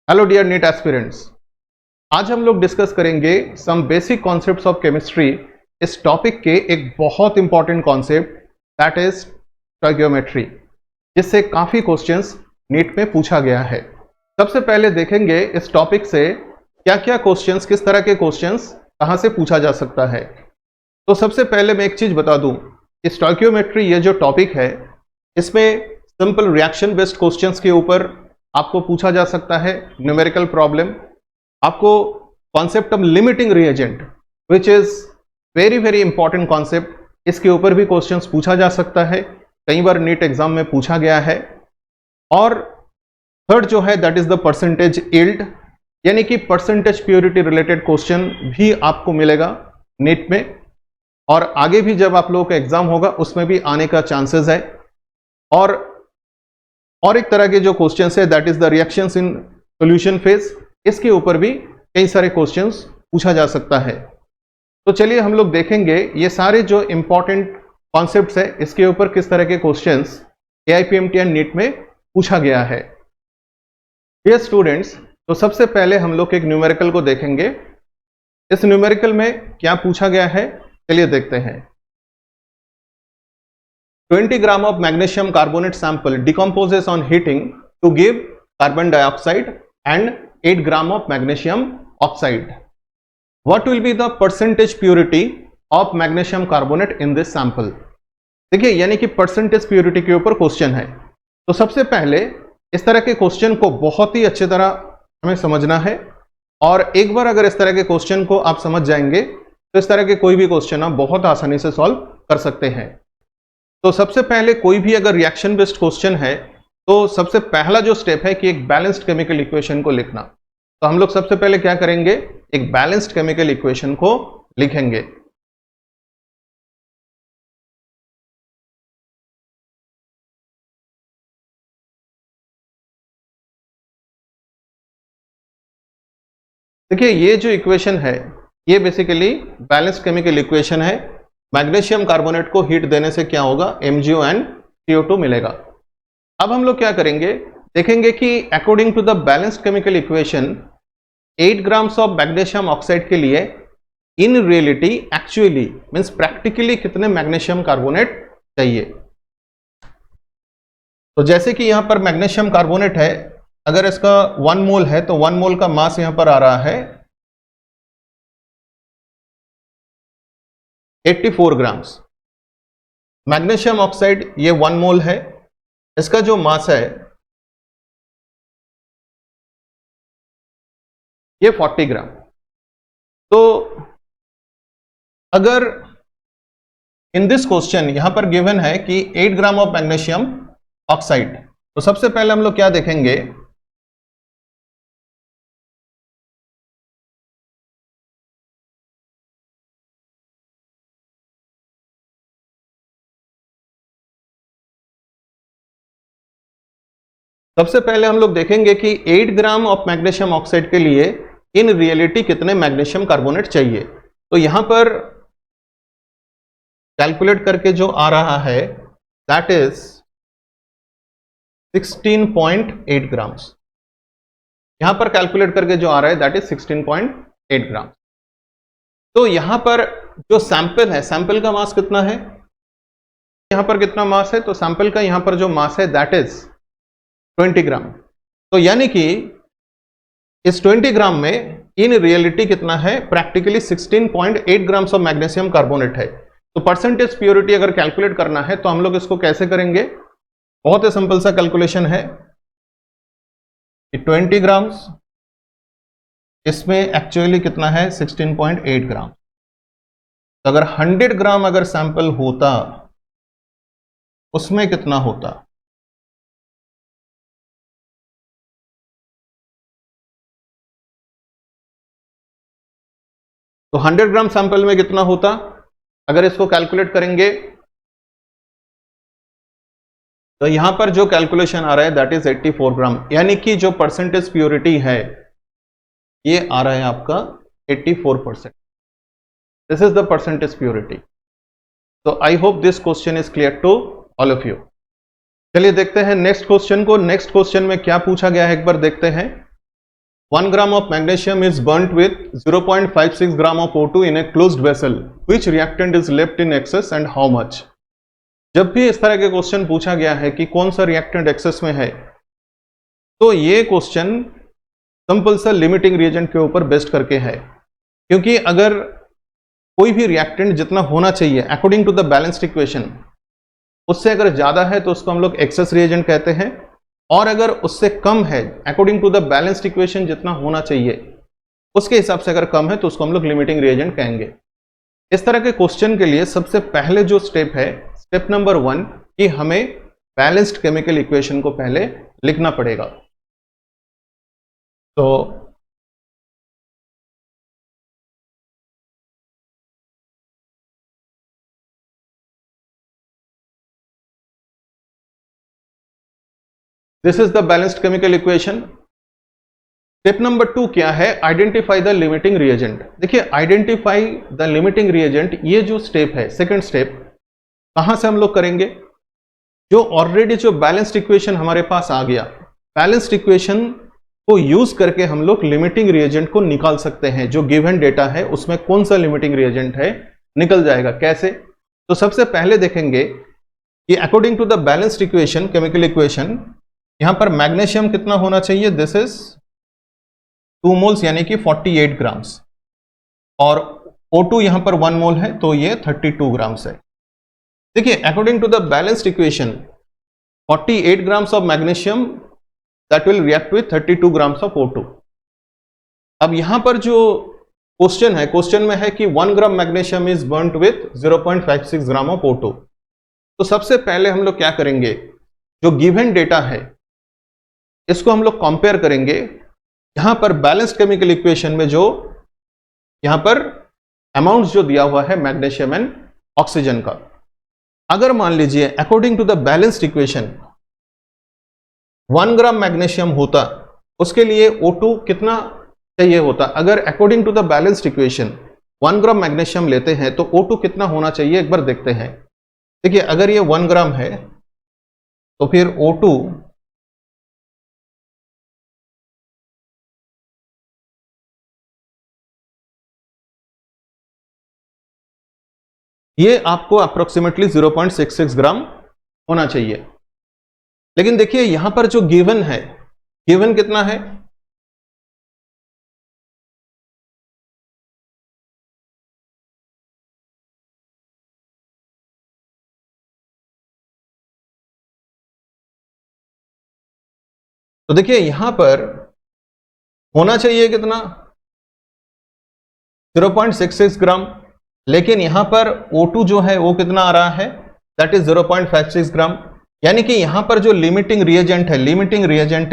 Hello dear NEET aspirants. आज हम लोग डिस्कस करेंगे some basic concepts of chemistry. इस टॉपिक के एक बहुत important concept that is stoichiometry, जिससे काफ़ी क्वेश्चंस नीट में पूछा गया है। सबसे पहले देखेंगे इस टॉपिक से क्या क्या क्वेश्चंस, किस तरह के क्वेश्चंस कहाँ से पूछा जा सकता है। तो सबसे पहले मैं एक चीज़ बता दूं कि स्टोइकियोमेट्री ये जो टॉपिक है, इसमें सिंपल रिएक्शन बेस्ड क्वेश्चंस के ऊपर आपको पूछा जा सकता है न्यूमेरिकल प्रॉब्लम। आपको concept of limiting reagent which is very very important concept, इसके ऊपर भी क्वेश्चंस पूछा जा सकता है, कई बार नीट एग्जाम में पूछा गया है। और थर्ड जो है that is the percentage yield, यानी कि परसेंटेज प्योरिटी रिलेटेड क्वेश्चन भी आपको मिलेगा नीट में, और आगे भी जब आप लोगों का एग्जाम होगा उसमें भी आने का चांसेस है। और एक तरह के जो क्वेश्चंस है that is the reactions in solution phase, इसके ऊपर भी कई सारे क्वेश्चंस पूछा जा सकता है। तो चलिए हम लोग देखेंगे ये सारे जो इंपॉर्टेंट कॉन्सेप्ट्स है इसके ऊपर किस तरह के क्वेश्चंस AIPMTN नीट में पूछा गया है। डियर स्टूडेंट्स, तो सबसे पहले हम लोग एक न्यूमेरिकल को देखेंगे। इस न्यूमेरिकल में क्या पूछा गया है चलिए देखते हैं। 20 gram of magnesium carbonate sample decomposes on heating to give carbon dioxide and 8 gram of magnesium oxide. What will be the percentage purity of magnesium carbonate in this sample? देखिए, यानी कि परसेंटेज प्योरिटी के ऊपर question है। तो सबसे पहले इस तरह के क्वेश्चन को बहुत ही अच्छी तरह हमें समझना है, और एक बार अगर इस तरह के क्वेश्चन को आप समझ जाएंगे तो इस तरह के कोई भी क्वेश्चन आप बहुत आसानी से सॉल्व कर सकते हैं। तो सबसे पहले कोई भी अगर रिएक्शन बेस्ड क्वेश्चन है तो सबसे पहला जो स्टेप है कि एक बैलेंस्ड केमिकल इक्वेशन को लिखना। तो हम लोग सबसे पहले क्या करेंगे, एक बैलेंस्ड केमिकल इक्वेशन को लिखेंगे। देखिए, ये जो इक्वेशन है ये बेसिकली बैलेंस्ड केमिकल इक्वेशन है। मैग्नीशियम कार्बोनेट को हीट देने से क्या होगा, MgO एंड CO2 मिलेगा। अब हम लोग क्या करेंगे, देखेंगे कि according to the balanced chemical equation 8 grams of magnesium oxide के लिए in reality actually means practically कितने मैग्नीशियम कार्बोनेट चाहिए। तो जैसे कि यहां पर मैग्नीशियम कार्बोनेट है, अगर इसका 1 मोल है तो 1 मोल का मास यहां पर आ रहा है 84 ग्राम्स। मैग्नीशियम ऑक्साइड ये 1 मोल है, इसका जो मास है ये 40 ग्राम। तो अगर इन दिस क्वेश्चन यहां पर गिवन है कि 8 ग्राम ऑफ मैग्नीशियम ऑक्साइड, तो सबसे पहले हम लोग क्या देखेंगे, सबसे पहले हम लोग देखेंगे कि 8 ग्राम ऑफ मैग्नीशियम ऑक्साइड के लिए इन रियलिटी कितने मैग्नीशियम कार्बोनेट चाहिए। तो यहां पर कैलकुलेट करके जो आ रहा है दैट इज 16.8 ग्राम्स। यहां पर कैलकुलेट करके जो आ रहा है दैट इज 16.8 ग्राम। तो यहां पर जो सैंपल है, सैंपल का मास कितना है, यहां पर कितना मास है, तो सैंपल का यहां पर जो मास है दैट इज 20 ग्राम। तो यानी कि इस 20 ग्राम में इन रियलिटी कितना है, practically 16.8 grams of magnesium carbonate है। तो परसेंटेज प्योरिटी अगर कैलकुलेट करना है तो हम लोग इसको कैसे करेंगे, बहुत ही सिंपल सा कैलकुलेशन है कि 20 ग्राम्स इसमें एक्चुअली कितना है 16.8 ग्राम। तो अगर 100 ग्राम अगर सैंपल होता उसमें कितना होता, तो 100 ग्राम सैंपल में कितना होता, अगर इसको कैलकुलेट करेंगे तो यहां पर जो कैलकुलेशन आ रहा है दैट इज 84 ग्राम, यानी कि जो परसेंटेज प्योरिटी है ये आ रहा है आपका 84%। This is the percentage purity. तो I hope this question is clear to all of you. चलिए देखते हैं नेक्स्ट क्वेश्चन को। नेक्स्ट क्वेश्चन में क्या पूछा गया है एक बार देखते हैं। 1 gram of magnesium is burnt with 0.56 gram of O2 in a closed vessel. Which reactant is left in excess and how much? जब भी इस तरह के क्वेश्चन पूछा गया है कि कौन सा रिएक्टेंट एक्सेस में है, तो ये क्वेश्चन सिंपल सा लिमिटिंग रिएजेंट के ऊपर बेस्ड करके है, क्योंकि अगर कोई भी रिएक्टेंट जितना होना चाहिए according to the balanced equation, उससे अगर ज्यादा है तो उसको हम लोग एक्सेस रिएजेंट कहते हैं, और अगर उससे कम है according to the balanced equation जितना होना चाहिए उसके हिसाब से अगर कम है तो उसको हम लोग लिमिटिंग रिएजेंट कहेंगे। इस तरह के क्वेश्चन के लिए सबसे पहले जो स्टेप है, स्टेप नंबर 1, कि हमें बैलेंस्ड केमिकल इक्वेशन को पहले लिखना पड़ेगा। तो this is the balanced chemical equation. Step number 2 क्या है? Identify the limiting reagent. देखिए, आइडेंटिफाई द लिमिटिंग रिएजेंट, ये जो स्टेप है, सेकंड स्टेप, कहां से हम लोग करेंगे? जो ऑलरेडी जो बैलेंस्ड इक्वेशन हमारे पास आ गया, बैलेंस्ड इक्वेशन को यूज करके हम लोग लिमिटिंग रिएजेंट को निकाल सकते हैं। जो गिवन डेटा है उसमें कौन सा लिमिटिंग रिएजेंट है, निकल जाएगा। कैसे? तो सबसे पहले देखेंगे कि according to the balanced equation, chemical equation, यहां पर मैग्नीशियम कितना होना चाहिए? दिस इज 2 मोल्स यानी कि 48 ग्राम्स, और O2 यहां पर 1 मोल है तो ये 32 ग्राम्स है। देखिए, according to the balanced equation 48 grams of magnesium that will react with 32 grams of O2। अब यहां पर जो क्वेश्चन है, क्वेश्चन में है कि 1 gram magnesium is burned with 0.56 gram of O2। तो सबसे पहले हम लोग क्या करेंगे? जो गिवन डेटा है इसको हम लोग कंपेयर करेंगे। यहां पर बैलेंस्ड केमिकल इक्वेशन में जो यहां पर अमाउंट जो दिया हुआ है मैग्नीशियम एंड ऑक्सीजन का, अगर मान लीजिए according to the balanced equation 1 gram magnesium होता, उसके लिए O2 कितना चाहिए होता? अगर according to the balanced equation 1 gram magnesium लेते हैं तो O2 कितना होना चाहिए, एक बार देखते हैं। देखिए, अगर ये 1 ग्राम है तो फिर O2 ये आपको अप्रोक्सीमेटली 0.66 ग्राम होना चाहिए। लेकिन देखिए यहां पर जो गिवन है, गिवन कितना है? तो देखिए यहां पर होना चाहिए कितना? 0.66 ग्राम, लेकिन यहां पर O2 जो है वो कितना आ रहा है? दैट इज 0.56 ग्राम। यानी कि यहां पर जो लिमिटिंग रिएजेंट है, limiting reagent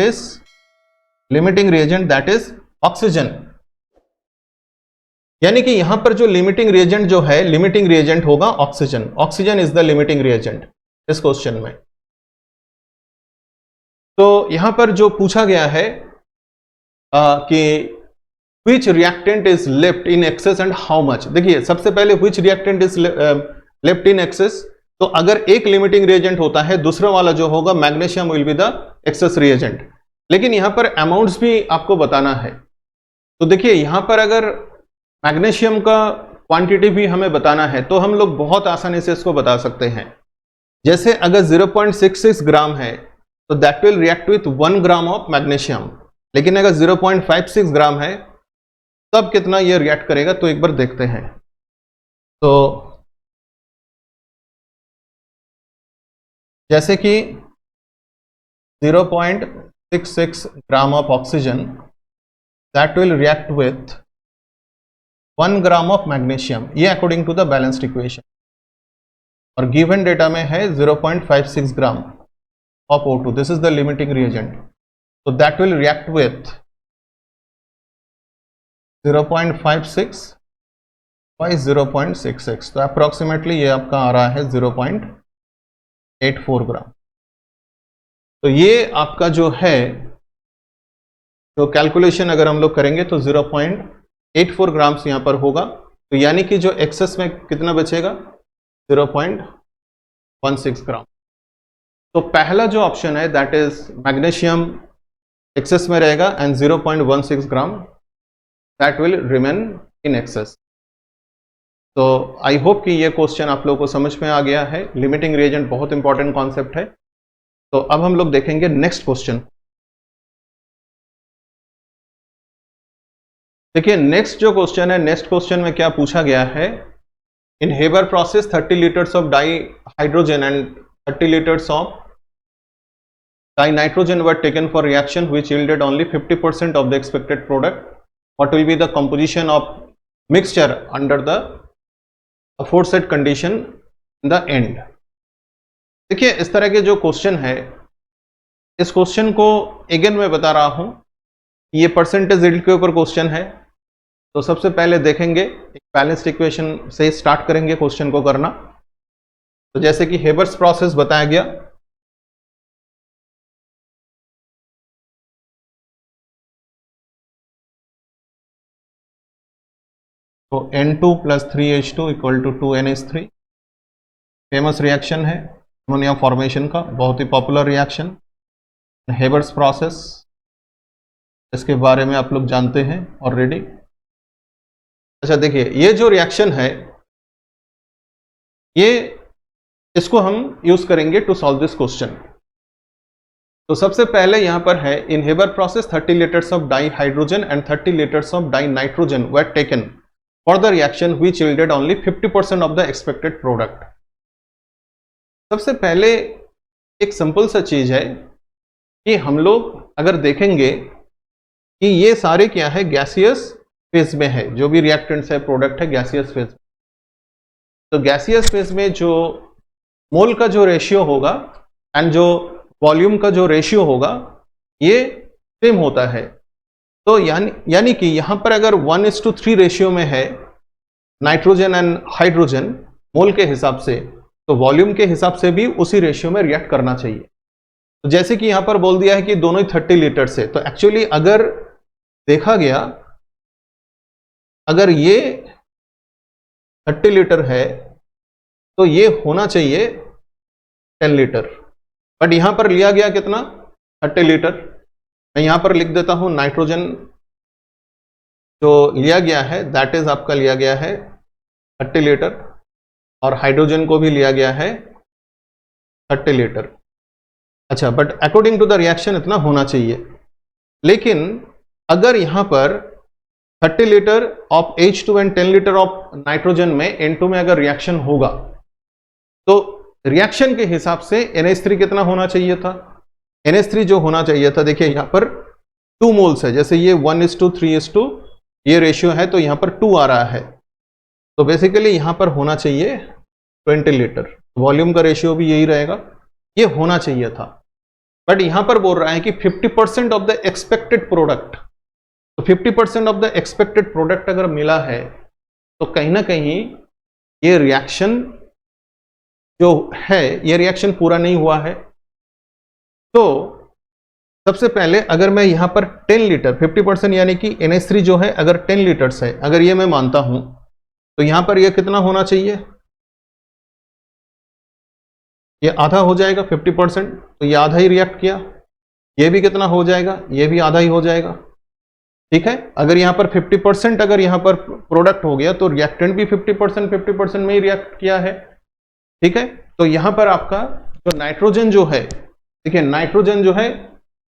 that is oxygen. यानी कि यहां पर जो लिमिटिंग रिएजेंट जो है, लिमिटिंग रिएजेंट होगा oxygen. Oxygen is the limiting reagent इस क्वेश्चन में। तो यहां पर जो पूछा गया है कि which reactant is left in excess and how much। देखिए, सबसे पहले which reactant is left in excess, तो अगर एक लिमिटिंग रिएजेंट होता है, दूसरा वाला जो होगा magnesium will be the access reagent. लेकिन यहां पर अमाउंट्स भी आपको बताना है। तो देखिए यहां पर अगर मैग्नीशियम का क्वांटिटी भी हमें बताना है तो हम लोग बहुत आसानी से इसको बता सकते हैं। जैसे अगर 0.66 ग्राम है तो that will react with 1 gram of magnesium, लेकिन अगर 0.56 ग्राम है तब कितना ये रिएक्ट करेगा, तो एक बार देखते हैं। तो जैसे कि 0.66 gram of oxygen that will react with 1 gram of magnesium, ये according to the balanced equation, और गिवन डेटा में है 0.56 gram of O2। This is the limiting reagent, तो that will react with 0.56 by 0.66, तो अप्रोक्सीमेटली ये आपका आ रहा है 0.84 ग्राम। तो ये आपका जो है, जो कैलकुलेशन अगर हम लोग करेंगे तो 0.84 ग्राम्स यहाँ पर होगा। तो यानी कि जो एक्सेस में कितना बचेगा? 0.16 ग्राम। तो पहला जो ऑप्शन है दैट इज मैग्नीशियम एक्सेस में रहेगा and 0.16 gram that will remain in excess. तो आई होप कि ये क्वेश्चन आप लोगों को समझ में आ गया है। लिमिटिंग रिएजेंट बहुत इंपॉर्टेंट कॉन्सेप्ट है। तो अब हम लोग देखेंगे नेक्स्ट क्वेश्चन। देखिए नेक्स्ट जो क्वेश्चन है, नेक्स्ट क्वेश्चन में क्या पूछा गया है, in Haber process 30 litres of dihydrogen and 30 litres of dinitrogen were taken for reaction which yielded only 50% of the expected product. What will be the composition of mixture under the aforesaid condition in the end? देखिए इस तरह के जो question है, इस question को again मैं बता रहा हूं, ये परसेंटेज यील्ड के ऊपर क्वेश्चन है। तो सबसे पहले देखेंगे एक बैलेंस्ड इक्वेशन से स्टार्ट करेंगे क्वेश्चन को करना। तो जैसे कि हेबर्स प्रोसेस बताया गया, तो N2 plus 3H2 equal to 2NH3 famous reaction है अमोनिया फॉर्मेशन का, बहुत ही पॉपुलर रिएक्शन हेबर्स प्रोसेस। इसके बारे में आप लोग जानते हैं ऑलरेडी। अच्छा देखिए ये जो रिएक्शन है, ये इसको हम यूज करेंगे टू सॉल्व दिस क्वेश्चन। तो सबसे पहले यहां पर है in Haber process 30 litres of dihydrogen and 30 litres of dinitrogen were taken for the reaction which yielded only 50% of the expected product. सबसे पहले एक सिंपल सा चीज है कि हम लोग अगर देखेंगे कि ये सारे क्या है, गैसियस फेज में है, जो भी रिएक्टेंट्स है प्रोडक्ट है गैसियस फेज। तो गैसियस फेज में जो मोल का जो रेशियो होगा एंड जो वॉल्यूम का जो रेशियो होगा ये सेम होता है। तो यानी कि यहां पर अगर 1:3 रेशियो में है नाइट्रोजन एंड हाइड्रोजन मोल के हिसाब से, तो वॉल्यूम के हिसाब से भी उसी रेशियो में रिएक्ट करना चाहिए। तो जैसे कि यहां पर बोल दिया है कि दोनों ही 30 लीटर से, तो एक्चुअली अगर देखा गया, अगर ये 30 लीटर है तो ये होना चाहिए 10 लीटर, बट यहां पर लिया गया कितना, 30 लीटर। मैं यहां पर लिख देता हूं नाइट्रोजन जो लिया गया है दैट इज आपका लिया गया है 30 लीटर, और हाइड्रोजन को भी लिया गया है 30 लीटर। अच्छा, but according to the reaction इतना होना चाहिए। लेकिन अगर यहां पर 30 litre of H2 and 10 litre of nitrogen में N2 में अगर रिएक्शन होगा, तो रिएक्शन के हिसाब से NH3 कितना होना चाहिए था, NH3 जो होना चाहिए था, देखिए यहां पर 2 मोल्स है, जैसे ये 1:3 ये रेशियो है, तो यहां पर 2 आ रहा है। तो बेसिकली यहां पर होना चाहिए 20 लीटर, वॉल्यूम का रेशियो भी यही रहेगा, ये होना चाहिए था। बट यहां पर बोल रहा है कि 50% ऑफ द एक्सपेक्टेड प्रोडक्ट। तो 50% ऑफ द एक्सपेक्टेड प्रोडक्ट अगर मिला है, तो कहीं ना कहीं ये रिएक्शन जो है, ये रिएक्शन पूरा नहीं हुआ है। तो सबसे पहले अगर मैं यहां पर 10 लीटर 50% यानी कि NH3 जो है अगर 10 लीटर्स है, अगर ये मैं मानता हूं, तो यहां पर ये कितना होना चाहिए, ये आधा हो जाएगा 50%, तो ये आधा ही रिएक्ट किया। ये भी कितना हो जाएगा, ये भी आधा ही हो जाएगा। ठीक है, अगर यहां पर 50% अगर यहां पर प्रोडक्ट हो गया, तो रिएक्टेंट भी 50% में ही रिएक्ट किया है। ठीक है, तो यहां पर आपका जो नाइट्रोजन जो है, देखिए नाइट्रोजन जो है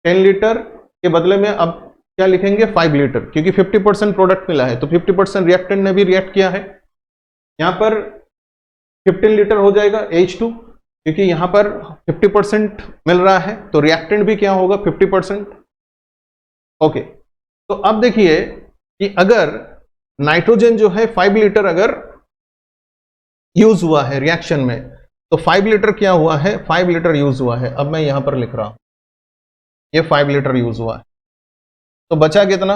10 लीटर के बदले में अब क्या लिखेंगे, 5 लीटर, क्योंकि 50% प्रोडक्ट मिला है, तो 50% रिएक्टेंट ने भी रिएक्ट किया है। यहां पर 15 लीटर हो जाएगा H2, क्योंकि यहां पर 50% मिल रहा है, तो रिएक्टेंट भी क्या होगा, 50%। ओके, तो अब देखिए कि अगर नाइट्रोजन जो है 5 लीटर अगर यूज हुआ है रिएक्शन में, तो 5 लीटर क्या हुआ है, 5 लीटर यूज हुआ है। अब मैं यहां पर लिख रहा हूं, ये 5 लीटर यूज हुआ है, तो बचा कितना,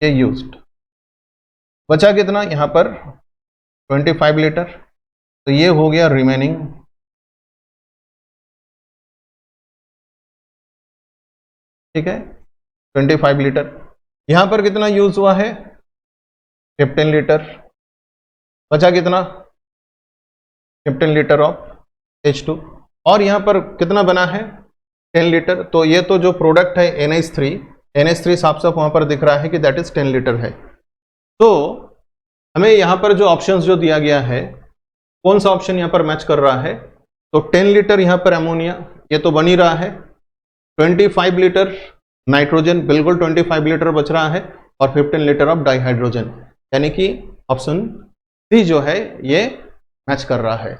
ये यूज्ड, बचा कितना यहां पर 25 लीटर, तो ये हो गया रिमेनिंग। ठीक है, 25 लीटर। यहां पर कितना यूज हुआ है, 15 लीटर, बचा कितना 15 लीटर ऑफ H2, और यहां पर कितना बना है 10 लीटर। तो ये तो जो प्रोडक्ट है NH3 साफ साफ वहां पर दिख रहा है कि दैट इज 10 लीटर है। तो हमें यहाँ पर जो ऑप्शंस जो दिया गया है, कौन सा ऑप्शन यहाँ पर मैच कर रहा है? तो 10 लीटर यहाँ पर अमोनिया, ये तो बन ही रहा है। 25 लीटर नाइट्रोजन, बिल्कुल 25 लीटर बच रहा है, और 15 लीटर ऑफ डाइहाइड्रोजन, यानी कि ऑप्शन सी जो है ये मैच कर रहा है।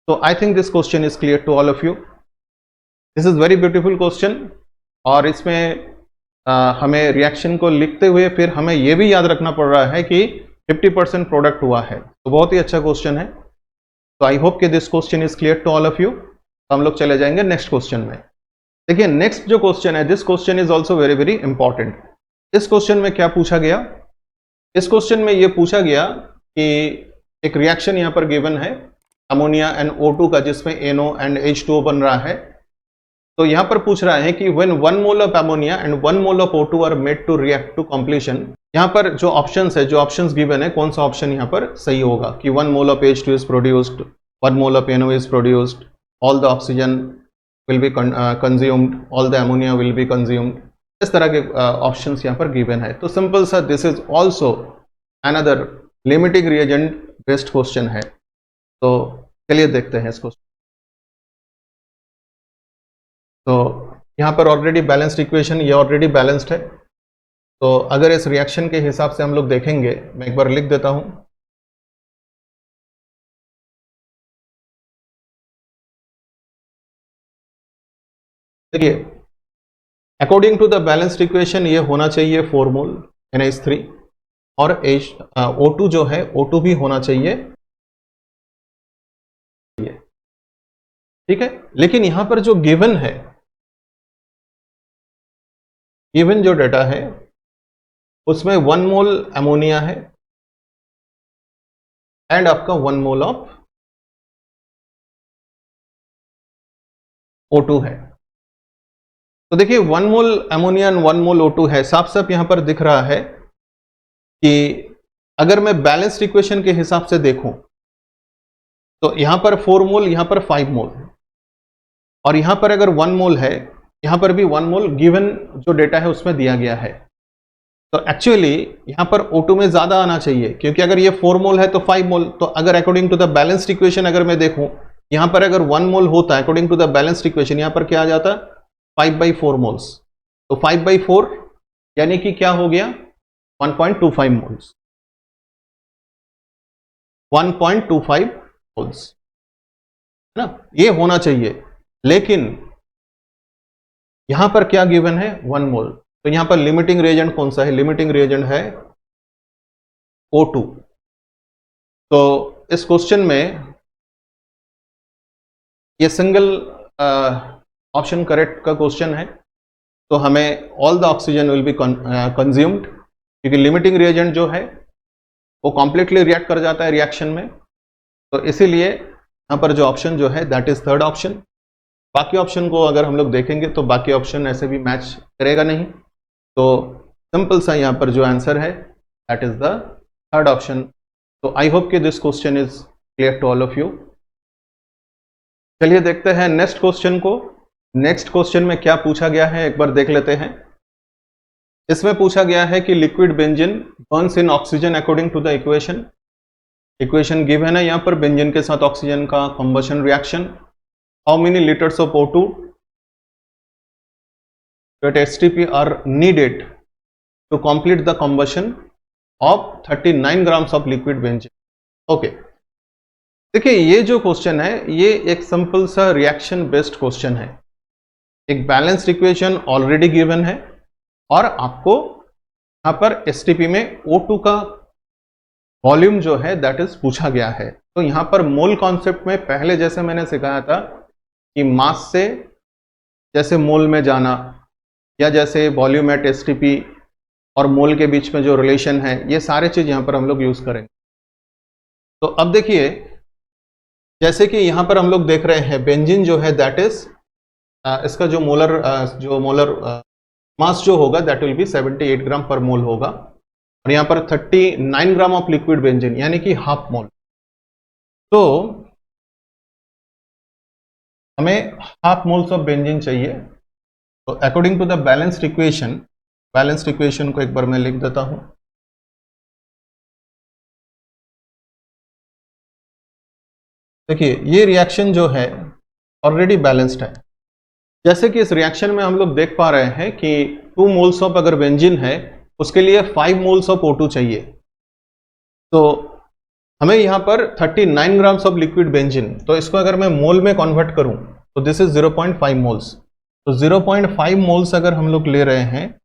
तो I think this question is clear to all of you. This is very beautiful question, और इसमें हमें रिएक्शन को लिखते हुए फिर हमें यह भी याद रखना पड़ रहा है कि 50% प्रोडक्ट हुआ है। तो बहुत ही अच्छा क्वेश्चन है। तो आई होप कि this question is clear to all of you. तो हम लोग चले जाएंगे नेक्स्ट क्वेश्चन में। देखिए नेक्स्ट जो क्वेश्चन है, this question is also very very important. इस क्वेश्चन में क्या पूछा गया? इस क्वेश्चन में यह पूछा गया कि एक रिएक्शन यहां पर गिवन है अमोनिया एंड O2 का, जिसमें NO एंड H2O बन रहा है। तो यहां पर पूछ रहा है कि when 1 mole of ammonia and 1 mole of O2 are made to react to completion. यहां पर जो ऑप्शंस है, जो ऑप्शंस गिवन है, कौन सा ऑप्शन यहां पर सही होगा कि 1 mole of H2 is produced, 1 mole of NO is produced, all the oxygen will be consumed, all the ammonia will be consumed. इस तरह के ऑप्शंस यहां पर गिवन है। तो सिंपल सा this is also another limiting reagent based question है। तो चलिए देखते हैं इसको। तो यहाँ पर ऑलरेडी बैलेंस्ड इक्वेशन, ये ऑलरेडी बैलेंस्ड है। तो अगर इस रिएक्शन के हिसाब से हम लोग देखेंगे, मैं एक बार लिख देता हूं। देखिए according to the balanced equation ये होना चाहिए 4 मोल NH3, और O2 जो है O2 भी होना चाहिए, ठीक है। लेकिन यहां पर जो गिवन है, गिवन जो डेटा है उसमें 1 मोल अमोनिया है एंड आपका 1 मोल ऑफ O2 है। तो देखिए 1 मोल अमोनिया एंड 1 मोल O2 है, साफ साफ यहां पर दिख रहा है कि अगर मैं बैलेंस्ड इक्वेशन के हिसाब से देखूं तो यहां पर 4 मोल, यहां पर 5 मोल, और यहां पर अगर 1 मोल है, यहां पर भी 1 मोल गिवन जो डेटा है उसमें दिया गया है। तो एक्चुअली यहां पर O2 में ज्यादा आना चाहिए, क्योंकि अगर ये 4 मोल है तो 5 मोल। तो अगर according to the balanced equation अगर मैं देखूं, यहां पर अगर 1 मोल होता है according to the balanced equation, यहां पर क्या आ जाता? 5/4 मोल्स। तो 5/4 यानी कि क्या हो गया? 1.25 मोल्स, 1.25 मोल्स, है ना? ये होना चाहिए। लेकिन यहां पर क्या गिवन है? 1 मोल। तो यहां पर लिमिटिंग रिएजेंट कौन सा है? लिमिटिंग रिएजेंट है O2। तो इस क्वेश्चन में ये सिंगल ऑप्शन करेक्ट का क्वेश्चन है। तो हमें all the oxygen will be consumed, क्योंकि लिमिटिंग रिएजेंट जो है वो कॉम्प्लीटली रिएक्ट कर जाता है रिएक्शन में। तो इसीलिए यहां पर जो ऑप्शन जो है दैट इज थर्ड ऑप्शन। बाकी ऑप्शन को अगर हम लोग देखेंगे तो बाकी ऑप्शन ऐसे भी मैच करेगा नहीं। तो सिंपल सा यहां पर जो आंसर है that is the third option. तो आई होप कि this question is clear to all of you. चलिए देखते हैं नेक्स्ट क्वेश्चन को। नेक्स्ट क्वेश्चन में क्या पूछा गया है एक बार देख लेते हैं। इसमें पूछा गया है कि liquid benzene burns in oxygen according to the equation. Equation given है यहां पर बेंजीन के साथ ऑक्सीजन का combustion reaction. How many litres of O2 at STP are needed to complete the combustion of 39 grams of liquid benzene? Okay, देखिए ये जो question है ये एक सिंपल सा रिएक्शन बेस्ड क्वेश्चन है। एक बैलेंस्ड इक्वेशन ऑलरेडी गिवन है, और आपको यहां पर STP में O2 का वॉल्यूम जो है दैट इज पूछा गया है। तो यहां पर मोल कॉन्सेप्ट में पहले जैसे मैंने सिखाया था कि मास से जैसे मोल में जाना, या जैसे वॉल्यूम एट STP और मोल के बीच में जो रिलेशन है, ये सारे चीज यहां पर हम लोग यूज करेंगे। तो अब देखिए जैसे कि यहां पर हम लोग देख रहे हैं बेंजीन जो है दैट इज इसका जो मोलर मास जो होगा दैट विल बी 78 ग्राम पर मोल होगा, और यहां पर 39 ग्राम ऑफ लिक्विड बेंजीन यानी कि हाफ मोल। तो हमें हाफ मोल्स ऑफ बेंजीन चाहिए, तो according to the balanced equation को एक बार मैं लिख देता हूं। देखिए ये रिएक्शन जो है ऑलरेडी बैलेंस्ड है। जैसे कि इस रिएक्शन में हम लोग देख पा रहे हैं कि 2 मोल्स ऑफ अगर बेंजीन है उसके लिए 5 मोल्स ऑफ O2 चाहिए। तो हमें यहां पर 39 ग्राम्स ऑफ लिक्विड बेंजीन, तो इसको अगर मैं मोल में कन्वर्ट करूं तो दिस इज 0.5 मोल्स। तो 0.5 मोल्स अगर हम लोग ले रहे हैं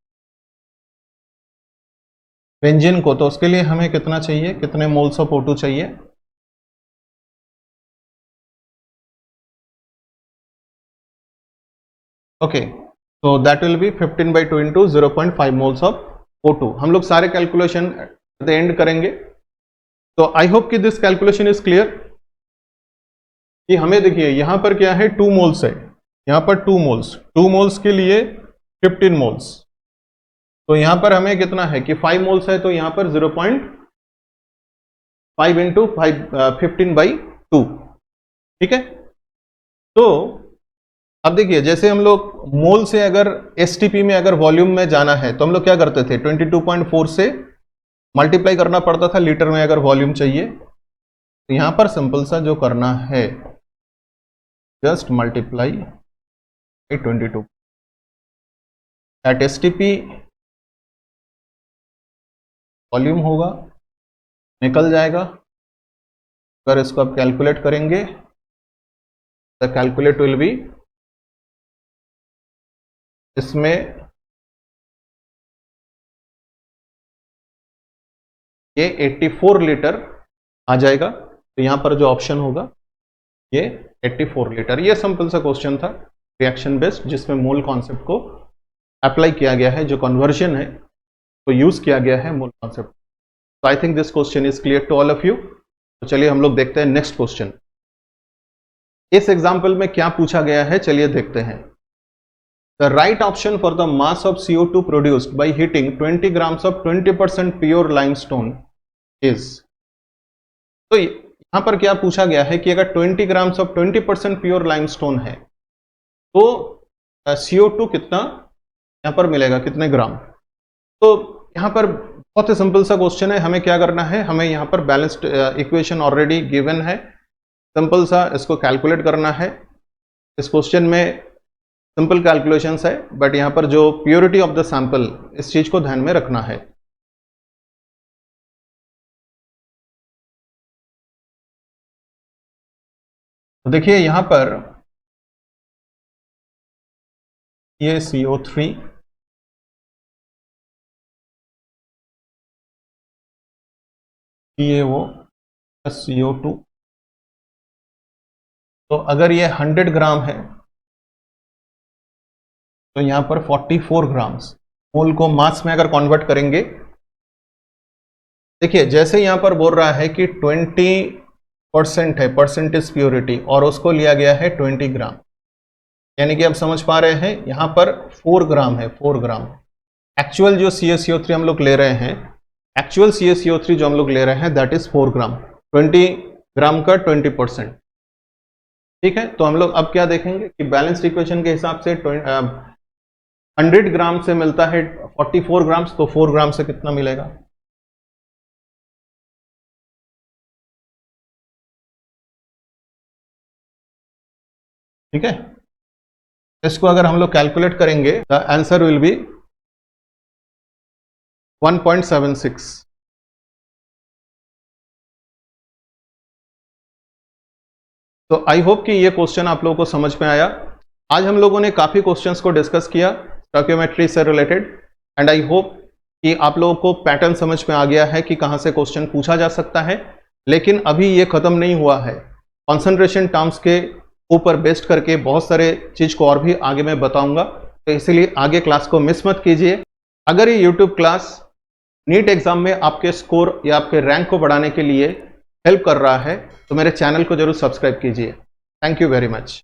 बेंजीन को, तो उसके लिए हमें कितना चाहिए, कितने मोल्स ऑफ O2 चाहिए? ओके, तो that will be 15/2 into 0.5 moles of O2। हम लोग सारे कैलकुलेशन एट द एंड करेंगे। तो आई होप कि दिस कैलकुलेशन इज क्लियर कि हमें देखिए यहां पर क्या है, 2 मोल्स है, यहां पर 2 मोल्स के लिए 15 मोल्स। तो यहां पर हमें कितना है कि 5 मोल्स है, तो यहां पर 0.5 इंटू 15/2, ठीक है। तो अब देखिए जैसे हम लोग मोल से अगर एसटीपी में अगर वॉल्यूम में जाना है तो हम लोग क्या करते थे, 22.4 से मल्टीप्लाई करना पड़ता था लीटर में अगर वॉल्यूम चाहिए। तो यहां पर सिंपल सा जो करना है, just multiply 22 at STP volume होगा, निकल जाएगा। अगर इसको आप कैलकुलेट करेंगे द कैलकुलेट विल बी, इसमें ये 84 लीटर आ जाएगा। तो यहां पर जो ऑप्शन होगा ये 84 लीटर। ये सिंपल सा क्वेश्चन था रिएक्शन बेस्ड, जिसमें मोल कॉन्सेप्ट को अप्लाई किया गया है, जो कन्वर्जन है तो यूज किया गया है मोल कॉन्सेप्ट। तो I think this question is clear to all of you. तो चलिए हम लोग देखते हैं नेक्स्ट क्वेश्चन। इस एग्जाम्पल में क्या पूछा गया है, चलिए देखते हैं। The right option for the mass of CO2 produced by heating 20 grams of 20% pure limestone is। तो यहां पर क्या पूछा गया है कि अगर 20 ग्राम्स ऑफ 20% प्योर लाइमस्टोन है तो CO2 कितना यहां पर मिलेगा, कितने ग्राम। तो यहां पर बहुत ही सिंपल सा क्वेश्चन है, हमें क्या करना है, हमें यहां पर बैलेंस्ड इक्वेशन ऑलरेडी गिवन है, सिंपल सा इसको कैलकुलेट करना है। इस क्वेश्चन में सिंपल कैलकुलेशंस है, बट यहां पर जो प्योरिटी ऑफ द सैंपल, इस चीज को ध्यान में रखना है। तो देखिए यहां पर ये CO3, ये वो CO2। तो अगर ये 100 ग्राम है तो यहां पर 44 ग्राम्स, मोल को मास में अगर कन्वर्ट करेंगे, देखिए जैसे यहां पर बोल रहा है कि 20% है परसेंटेज प्योरिटी, और उसको लिया गया है 20 ग्राम, यानी कि आप समझ पा रहे हैं यहां पर 4 ग्राम है, 4 ग्राम। एक्चुअल जो CaCO3 हम लोग ले रहे हैं, एक्चुअल CaCO3 जो हम लोग ले रहे हैं दैट इज 4 ग्राम, 20 ग्राम का 20%, ठीक है। तो हम लोग अब क्या देखेंगे कि बैलेंस्ड इक्वेशन के हिसाब से 100 ग्राम से मिलता है 44 ग्राम्स, तो 4 ग्राम से कितना मिलेगा। ठीक है, इसको अगर हम लोग कैलकुलेट करेंगे द आंसर विल बी 1.76। तो आई होप कि ये क्वेश्चन आप लोगों को समझ में आया। आज हम लोगों ने काफी क्वेश्चंस को डिस्कस किया स्टोइकियोमेट्री से रिलेटेड, एंड आई होप कि आप लोगों को पैटर्न समझ में आ गया है कि कहां से क्वेश्चन पूछा जा सकता है। लेकिन अभी ये खत्म नहीं हुआ है, कॉन्सेंट्रेशन टर्म्स के ऊपर बेस्ड करके बहुत सारे चीज को और भी आगे मैं बताऊंगा, तो इसीलिए आगे क्लास को मिस मत कीजिए। अगर ये यूट्यूब क्लास नीट एग्जाम में आपके स्कोर या आपके रैंक को बढ़ाने के लिए हेल्प कर रहा है तो मेरे चैनल को जरूर सब्सक्राइब कीजिए। Thank you very much.